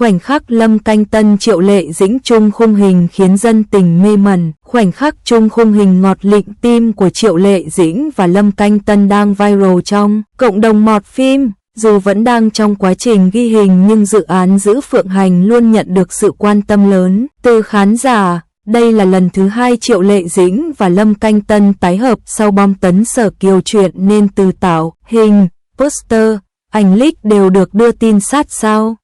Khoảnh khắc Lâm Canh Tân Triệu Lệ Dĩnh chung khung hình khiến dân tình mê mẩn. Khoảnh khắc chung khung hình ngọt lịm tim của Triệu Lệ Dĩnh và Lâm Canh Tân đang viral trong cộng đồng mọt phim. Dù vẫn đang trong quá trình ghi hình nhưng dự án Giữ Phượng Hành luôn nhận được sự quan tâm lớn từ khán giả. Đây là lần thứ 2 Triệu Lệ Dĩnh và Lâm Canh Tân tái hợp sau bom tấn Sở Kiều chuyện nên từ tạo hình, poster, ảnh leak đều được đưa tin sát sao.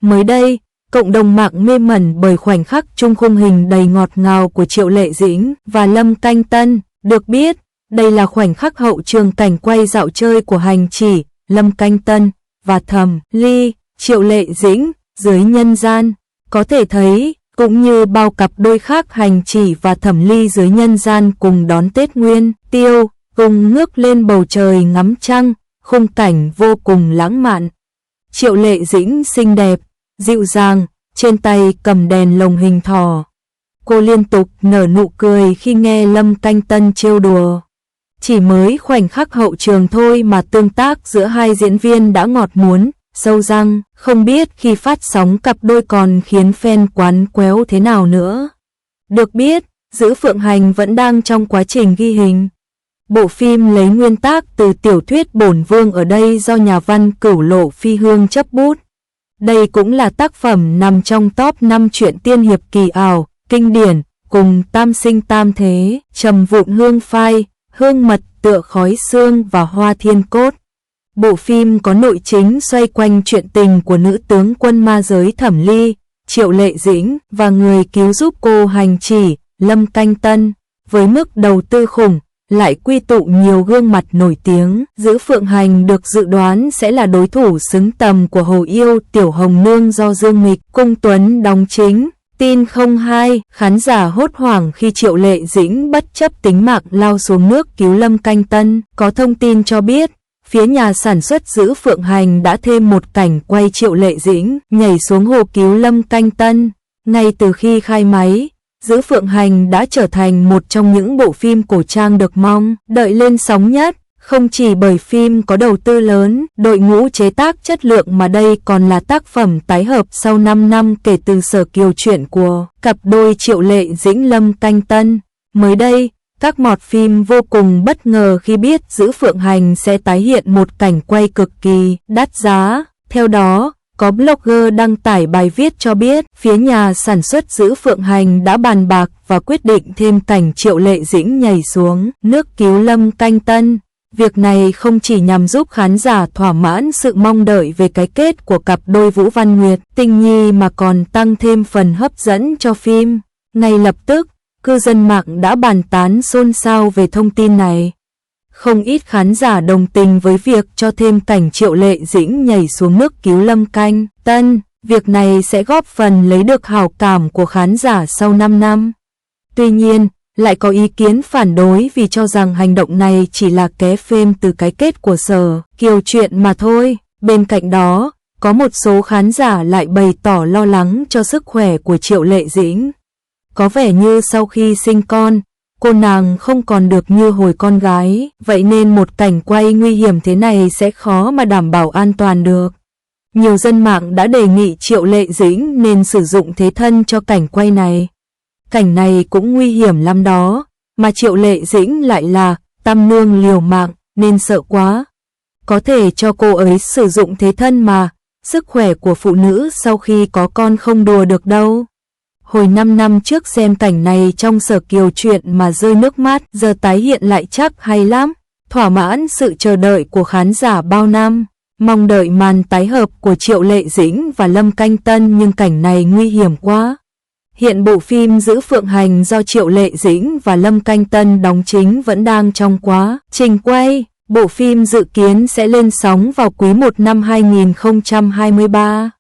Mới đây, cộng đồng mạng mê mẩn bởi khoảnh khắc chung khung hình đầy ngọt ngào của Triệu Lệ Dĩnh và Lâm Canh Tân. Được biết, đây là khoảnh khắc hậu trường cảnh quay dạo chơi của Hành Chỉ, Lâm Canh Tân và Thẩm Ly, Triệu Lệ Dĩnh dưới nhân gian. Có thể thấy, cũng như bao cặp đôi khác, Hành Chỉ và Thẩm Ly dưới nhân gian cùng đón Tết Nguyên Tiêu, cùng ngước lên bầu trời ngắm trăng, khung cảnh vô cùng lãng mạn. Triệu Lệ Dĩnh xinh đẹp, dịu dàng, trên tay cầm đèn lồng hình thỏ. Cô liên tục nở nụ cười khi nghe Lâm Canh Tân trêu đùa. Chỉ mới khoảnh khắc hậu trường thôi mà tương tác giữa hai diễn viên đã ngọt muốn, sâu răng, không biết khi phát sóng cặp đôi còn khiến fan quán quéo thế nào nữa. Được biết, Giữ Phượng Hành vẫn đang trong quá trình ghi hình. Bộ phim lấy nguyên tác từ tiểu thuyết Bổn Vương ở đây do nhà văn Cửu Lộ Phi Hương chấp bút. Đây cũng là tác phẩm nằm trong top 5 truyện tiên hiệp kỳ ảo, kinh điển, cùng Tam Sinh Tam Thế, Trầm Vụn Hương Phai, Hương Mật Tựa Khói Xương và Hoa Thiên Cốt. Bộ phim có nội chính xoay quanh chuyện tình của nữ tướng quân ma giới Thẩm Ly, Triệu Lệ Dĩnh và người cứu giúp cô Hành Chỉ, Lâm Canh Tân. Với mức đầu tư khủng, lại quy tụ nhiều gương mặt nổi tiếng, Giữ Phượng Hành được dự đoán sẽ là đối thủ xứng tầm của Hồ Yêu Tiểu Hồng Nương do Dương Mịch, Cung Tuấn đóng chính. Tin không hay, khán giả hốt hoảng khi Triệu Lệ Dĩnh bất chấp tính mạng lao xuống nước cứu Lâm Canh Tân. Có thông tin cho biết, phía nhà sản xuất Giữ Phượng Hành đã thêm một cảnh quay Triệu Lệ Dĩnh nhảy xuống hồ cứu Lâm Canh Tân. Ngay từ khi khai máy, Giữ Phượng Hành đã trở thành một trong những bộ phim cổ trang được mong đợi lên sóng nhất. Không chỉ bởi phim có đầu tư lớn, đội ngũ chế tác chất lượng mà đây còn là tác phẩm tái hợp sau 5 năm kể từ Sở Kiều chuyện của cặp đôi Triệu Lệ Dĩnh Lâm Canh Tân. Mới đây, các mọt phim vô cùng bất ngờ khi biết Giữ Phượng Hành sẽ tái hiện một cảnh quay cực kỳ đắt giá. Theo đó, có blogger đăng tải bài viết cho biết phía nhà sản xuất Giữ Phượng Hành đã bàn bạc và quyết định thêm cảnh Triệu Lệ Dĩnh nhảy xuống nước cứu Lâm Canh Tân. Việc này không chỉ nhằm giúp khán giả thỏa mãn sự mong đợi về cái kết của cặp đôi Vũ Văn Nguyệt, Tình Nhi mà còn tăng thêm phần hấp dẫn cho phim. Ngay lập tức, cư dân mạng đã bàn tán xôn xao về thông tin này. Không ít khán giả đồng tình với việc cho thêm cảnh Triệu Lệ Dĩnh nhảy xuống nước cứu Lâm Canh Tân. Việc này sẽ góp phần lấy được hảo cảm của khán giả sau 5 năm. Tuy nhiên, lại có ý kiến phản đối vì cho rằng hành động này chỉ là ké phim từ cái kết của Sở Kiều chuyện mà thôi. Bên cạnh đó, có một số khán giả lại bày tỏ lo lắng cho sức khỏe của Triệu Lệ Dĩnh. Có vẻ như sau khi sinh con, cô nàng không còn được như hồi con gái, vậy nên một cảnh quay nguy hiểm thế này sẽ khó mà đảm bảo an toàn được. Nhiều dân mạng đã đề nghị Triệu Lệ Dĩnh nên sử dụng thế thân cho cảnh quay này. Cảnh này cũng nguy hiểm lắm đó, mà Triệu Lệ Dĩnh lại là tam nương liều mạng nên sợ quá. Có thể cho cô ấy sử dụng thế thân mà, sức khỏe của phụ nữ sau khi có con không đùa được đâu. Hồi 5 năm trước xem cảnh này trong Sở Kiều chuyện mà rơi nước mắt, giờ tái hiện lại chắc hay lắm, thỏa mãn sự chờ đợi của khán giả bao năm. Mong đợi màn tái hợp của Triệu Lệ Dĩnh và Lâm Canh Tân nhưng cảnh này nguy hiểm quá. Hiện bộ phim Giữ Phượng Hành do Triệu Lệ Dĩnh và Lâm Canh Tân đóng chính vẫn đang trong quá trình quay. Bộ phim dự kiến sẽ lên sóng vào quý 1 năm 2023.